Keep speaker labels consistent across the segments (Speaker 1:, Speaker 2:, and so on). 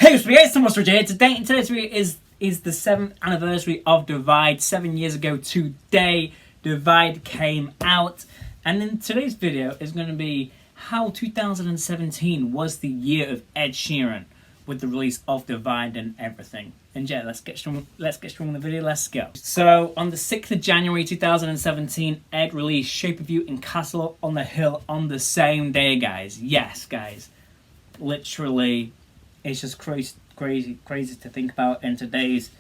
Speaker 1: Hey, it's me, Thomas here. Today, and today's video is the 7th anniversary of Divide. 7 years ago today, Divide came out. And in today's video is going to be how 2017 was the year of Ed Sheeran with the release of Divide and everything. And yeah, let's get strong in the video, let's go. So, on the 6th of January 2017, Ed released Shape of You and Castle on the Hill on the same day, guys. Yes, guys. Literally, it's just crazy to think about in today's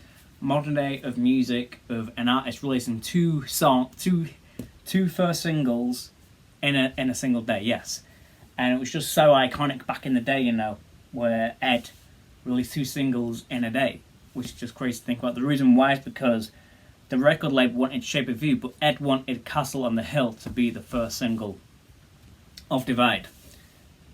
Speaker 1: modern day of music, of an artist releasing two first singles in a single day. Yes, and it was just so iconic back in the day, you know, where Ed released 2 singles in a day, which is just crazy to think about. The reason why is because the record label wanted Shape of You, but Ed wanted Castle on the Hill to be the first single of Divide.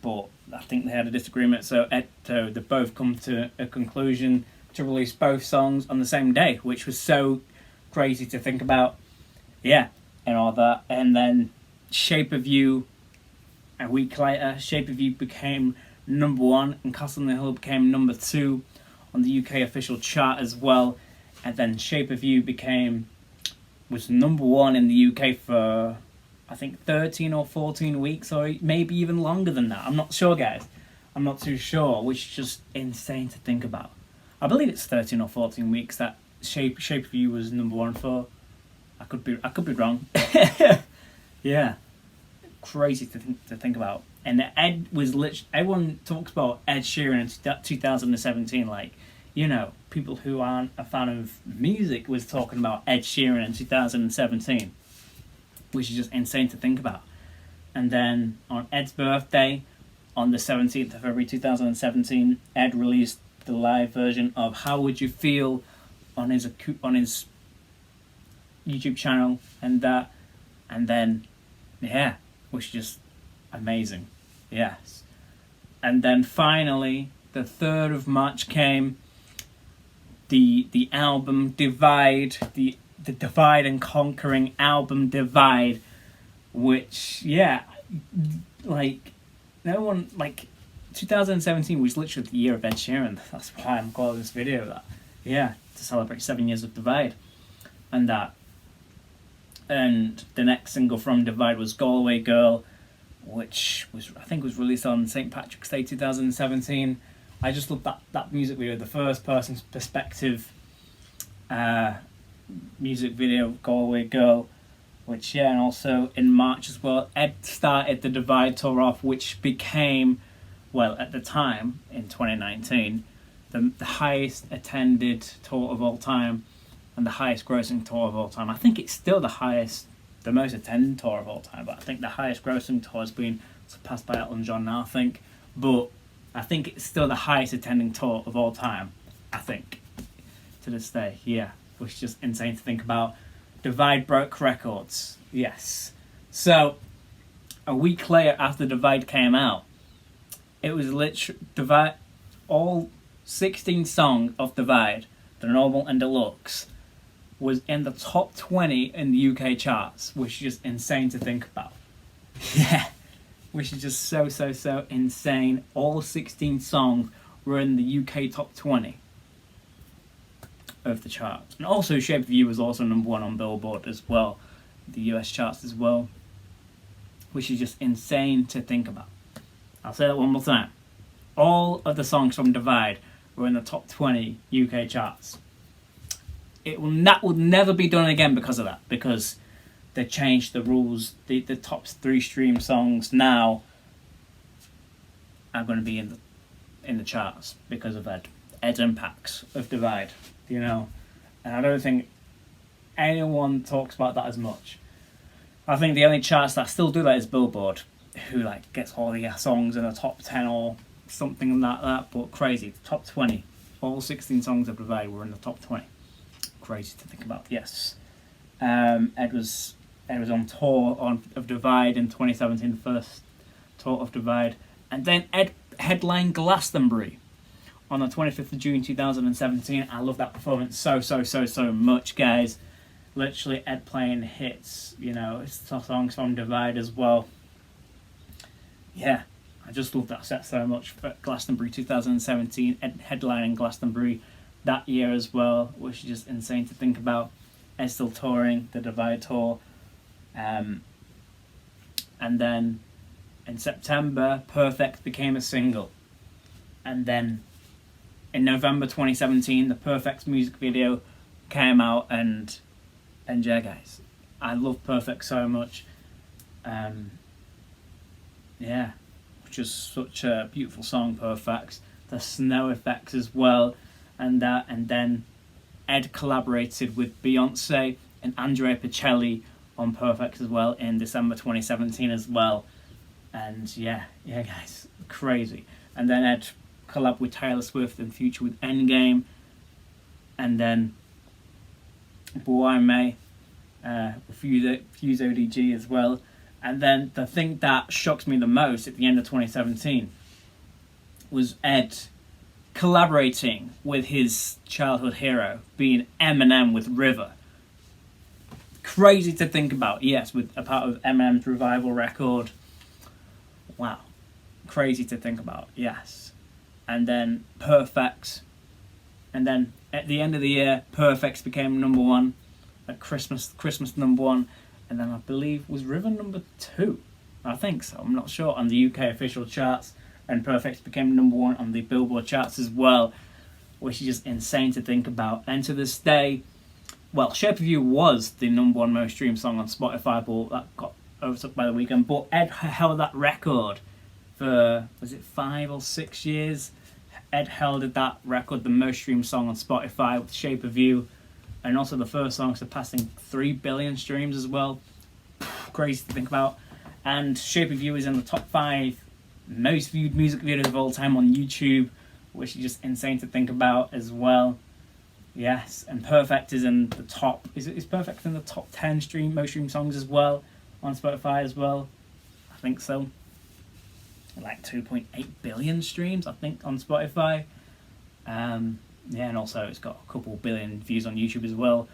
Speaker 1: But I think they had a disagreement, so they both come to a conclusion to release both songs on the same day, which was so crazy to think about. Yeah, and all that. And then Shape of You, a week later, Shape of You became #1, and Castle on the Hill became #2 on the UK official chart as well. And then Shape of You was #1 in the UK for, I think, 13 or 14 weeks, or maybe even longer than that. I'm not sure, guys. I'm not too sure, which is just insane to think about. I believe it's 13 or 14 weeks that Shape of You was #1 for. I could be wrong. Yeah, crazy to think about. And Ed was everyone talks about Ed Sheeran in 2017, like, you know, people who aren't a fan of music was talking about Ed Sheeran in 2017. Which is just insane to think about. And then on Ed's birthday, on the 17th of February 2017, Ed released the live version of How Would You Feel on his YouTube channel, and then yeah, which is just amazing. Yes. And then finally, the 3rd of March came, the album Divide, the Divide and Conquering album Divide, which, yeah, like, no one, like, 2017 was literally the year of Ed Sheeran. That's why I'm calling this video that. Yeah, to celebrate 7 years of Divide. And that. And the next single from Divide was Galway Girl, which I think was released on St. Patrick's Day 2017. I just love that music video, the first person's perspective music video, Galway Girl, which, yeah. And also in March as well, Ed started the Divide tour off, which became, well, at the time in 2019, the highest attended tour of all time and the highest grossing tour of all time. I think it's still the most attended tour of all time, but I think the highest grossing tour has been surpassed by Elton John now, I think. But I think it's still the highest attending tour of all time, I think, to this day. Yeah, which is just insane to think about. Divide broke records, yes. So, a week later after Divide came out, it was literally Divide, all 16 songs of Divide, the normal and deluxe, was in the top 20 in the UK charts, which is just insane to think about. Yeah, which is just so insane. All 16 songs were in the UK top 20 of the charts. And also Shape of You was also #1 on Billboard as well, the US charts as well, which is just insane to think about. I'll say that one more time. All of the songs from Divide were in the top 20 UK charts. That will never be done again because of that, because they changed the rules. The top 3 stream songs now are going to be in the charts because of Ed's impacts of Divide, you know. And I don't think anyone talks about that as much. I think the only charts that still do that is Billboard, who like gets all the songs in the top 10 or something like that. But crazy, top 20, all 16 songs of Divide were in the top 20. Crazy to think about. Yes. Ed was on tour of Divide in 2017, the first tour of Divide, and then Ed headlined Glastonbury on the 25th of June 2017. I love that performance so much, guys. Literally Ed playing hits, you know, songs from Divide as well. Yeah, I just love that set so much. For Glastonbury 2017, headlining Glastonbury that year as well, which is just insane to think about. Ed still touring the Divide tour. And then in September, Perfect became a single. And then in November 2017, the Perfect music video came out, and yeah, guys, I love Perfect so much. Yeah, just such a beautiful song, Perfect. The snow effects as well, and then Ed collaborated with Beyonce and Andrea Bocelli on Perfect as well in December 2017 as well. And yeah, guys, crazy. And then Ed collab with Taylor Swift and Future with Endgame, and then Boy May Fuse ODG as well. And then the thing that shocked me the most at the end of 2017 was Ed collaborating with his childhood hero, being Eminem with River. Crazy to think about, yes, with a part of Eminem's Revival record. Wow. Crazy to think about, yes. And then Perfect. And then at the end of the year, Perfect became number one. At Christmas number one. And then I believe was River number 2. I think so, I'm not sure, on the UK official charts. And Perfect became number 1 on the Billboard charts as well, which is just insane to think about. And to this day, well, Shape of You was the number 1 most streamed song on Spotify, but that got overtook by The Weeknd. But Ed held that record for, was it 5 or 6 years? Ed held that record, the most streamed song on Spotify, with Shape of You, and also the first song surpassing 3 billion streams as well. Crazy to think about. And Shape of You is in the top 5 most viewed music videos of all time on YouTube, which is just insane to think about as well. Yes, and Perfect is in the top. Is Perfect in the top 10 most streamed songs as well on Spotify as well? I think so. Like 2.8 billion streams, I think, on Spotify. Yeah, and also it's got a couple billion views on YouTube as well.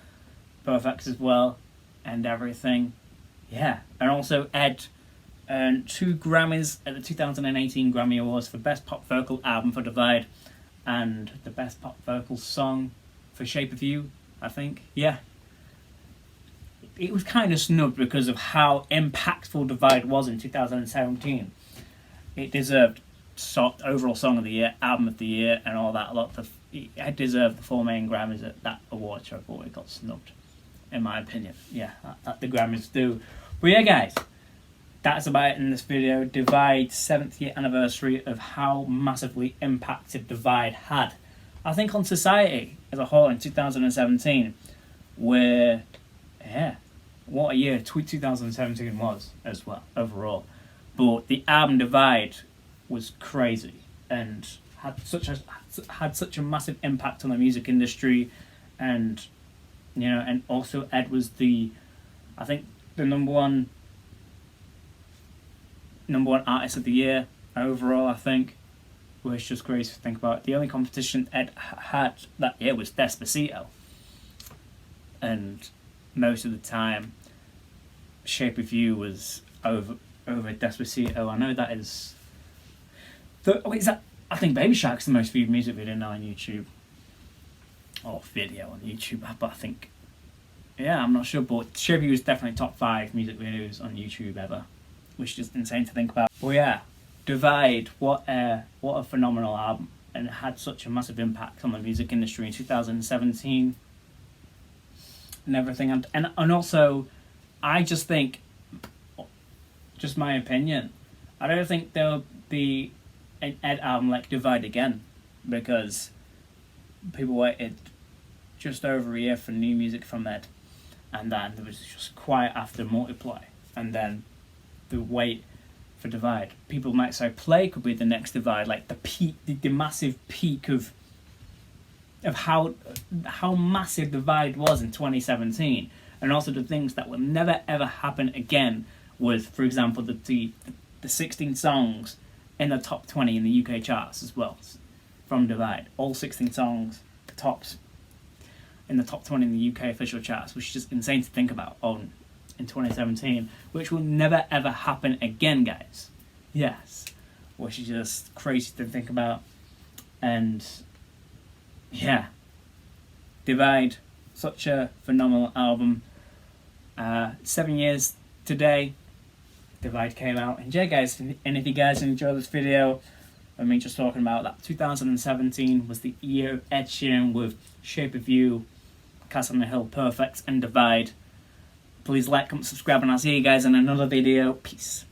Speaker 1: Perfect as well, and everything. Yeah, and also Ed earned 2 Grammys at the 2018 Grammy Awards for Best Pop Vocal Album for Divide, and the Best Pop Vocal Song for Shape of You, I think. Yeah. It was kind of snubbed because of how impactful Divide was in 2017. It deserved overall Song of the Year, Album of the Year, and all that. It deserved the 4 main Grammys at that award show, but it got snubbed, in my opinion. Yeah, that the Grammys do. But yeah, guys, that's about it in this video. Divide 7th year anniversary of how massively impacted Divide had, I think, on society as a whole in 2017. Where, yeah, what a year 2017 was as well, overall. But the album Divide was crazy and had such a massive impact on the music industry, and you know, and also Ed was I think the number one artist of the year overall, I think, which is just crazy to think about. The only competition Ed had that year was Despacito, and most of the time Shape of You was over Despacito. I know that is I think Baby Shark's the most viewed music video now on YouTube, or video on YouTube, but I think, yeah, I'm not sure, but Shape of You is definitely top 5 music videos on YouTube ever, which is just insane to think about. But yeah, Divide, what a phenomenal album, and it had such a massive impact on the music industry in 2017 and everything. And also, I just think, just my opinion, I don't think there'll be an Ed album like Divide again, because people waited just over a year for new music from Ed, and then there was just quiet after Multiply, and then the wait for Divide. People might say Play could be the next Divide, like the peak, the massive peak of how massive Divide was in 2017, and also the things that will never ever happen again was, for example, the 16 songs in the top 20 in the UK charts as well from Divide. All 16 songs tops in the top 20 in the UK official charts, which is just insane to think about in 2017, which will never ever happen again, guys. Yes. which is just crazy to think about. And yeah, Divide, such a phenomenal album. 7 years today, Divide came out. And yeah, guys, and if you guys enjoyed this video, I mean, just talking about that, 2017 was the year of Ed Sheeran with Shape of You, Castle on the Hill, Perfect, and Divide. Please like, comment, subscribe, and I'll see you guys in another video. Peace.